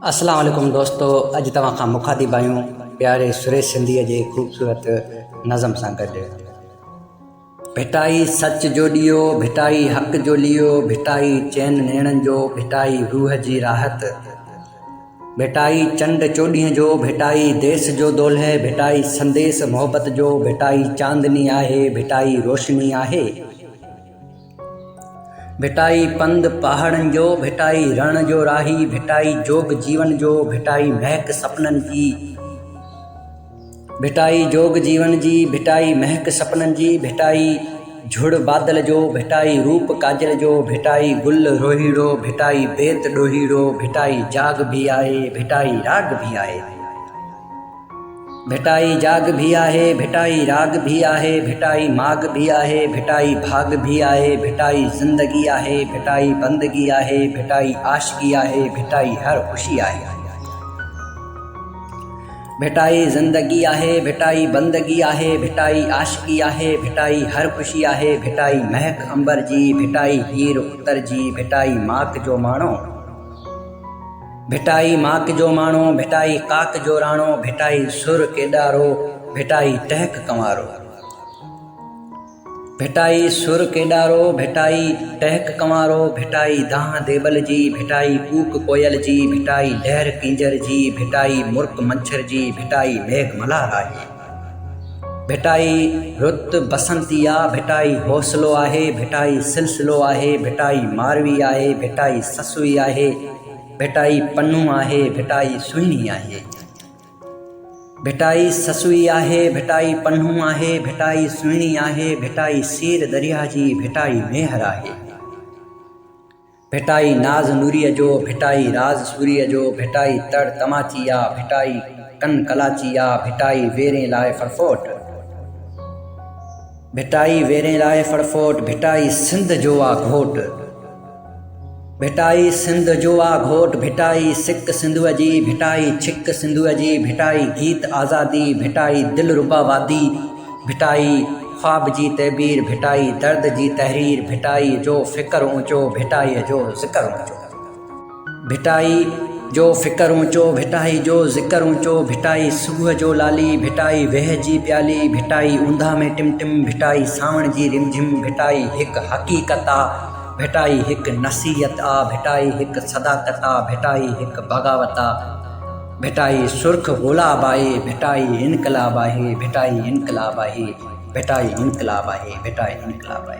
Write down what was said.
अस्सलाम वालेकुम दोस्तों, अज तव्हां मुखातिब आहियूं प्यारे सुरेश सिंधीअ जे ख़ूबसूरत नज़म सां गॾु। भिटाई सच जो ॾियो, भिटाई हक़ जो लियो, भिटाई चैन नेणनि जो, भिटाई रूह जी राहत, भिटाई चंड चोॾींहं जो, भिटाई देस जो दोलह, भिटाई संदेस मोहब्बत जो, भिटाई चांदनी आहे, भिटाई रोशनी आहे, भिटाई पंध पहाड़नि जो, भिटाई रण जो राही, भिटाई जोग जीवन जो, भिटाई महक सपननि जी, भिटाई जोग जीवन जी, भिटाई महक सपननि जी, भिटाई झुड़ बादल जो, भिटाई रूप काजल जो, भिटाई गुल रोहीड़ो, भिटाई बेत ॾोहीड़ो, भिटाई जाग भी आहे, भिटाई राग भी आहे, भिटाई जाग भी आहे, भिटाई राग भी आहे, भिटाई माग भी आहे, भिटाई भाग भी आहे, भिटाई ज़िंदगी आहे, भिटाई बंदगी आहे, भिटाई आशिकी आहे, भिटाई हर ख़ुशी आहे, भिटाई ज़िंदगी आहे, भिटाई बंदगी आहे, भिटाई आशिकी आहे, भिटाई हर ख़ुशी आहे, भिटाई महक अंबर जी, भिटाई हीर उत्तर जी, भिटाई माक जो माणो, भिटाई माक जो माणो, भिटाई काक जो राणो, भिटाई सुर केॾारो, भिटाई टहक कंवारो, भिटाई सुर केॾारो, भिटाई टहक कंवारो, भिटाई दाह देबल जी, भिटाई कूक कोयल जी, भिटाई लहर किंजर जी, भिटाई मुर्क मच्छर जी, भिटाई मेघ मल्हार आहे, भिटाई रुत बसंती आ, भिटाई हौसलो आहे, भिटाई सिलसिलो आहे, भिटाई मारवी आहे, भिटाई ससुई आहे, भिटाई पन्नू आहे, भिटाई सुहिणी आहे, भिटाई ससुई आहे, भिटाई पन्नू आहे, भिटाई सुहिणी आहे, भिटाई सीर दरिया जी, भिटाई मेहर आहे, भिटाई नाज़ नूरीअ जो, भिटाई राज़ सूरीअ जो, भिटाई तड़ तमाची आ, भिटाई कन कलाची आ, भिटाई वेरे लाइ फड़फोट, भिटाई वेरे लाइ फड़फोट, भिटाई सिंध जो आ घोट, भिटाई सिंध जो आ घोट, भिटाई सिक सिंधुअ जी, भिटाई छिक सिंधुअ जी, भिटाई गीत आज़ादी, भिटाई दिलरुबा वादी, भिटाई ख्वाब जी तहबीर, भिटाई दर्द जी तहरीर, भिटाई जो फ़िक्र ऊंचो, भिटाई जो ज़िक्र ऊंचो, भिटाई जो फ़िक्र ऊंचो, भिटाई जो ज़िक्र ऊंचो, भिटाई सुबुह जो लाली, भिटाई वेह जी प्याली, भिटाई ऊंधा में टिम टिम, भिटाई सावण जी रिमझिम, भिटाई हिक हक़ीक़त आ, भिटाई हिक नसीहत आ, भिटाई हिक सदाकत आ, भिटाई हिक बग़ावत आ, भिटाई सुर्ख गुलाब आहे, भिटाई इनकलाब आहे, भिटाई इनकलाब आहे, भिटाई इनकलाब आहे, भिटाई इनकलाब आहे।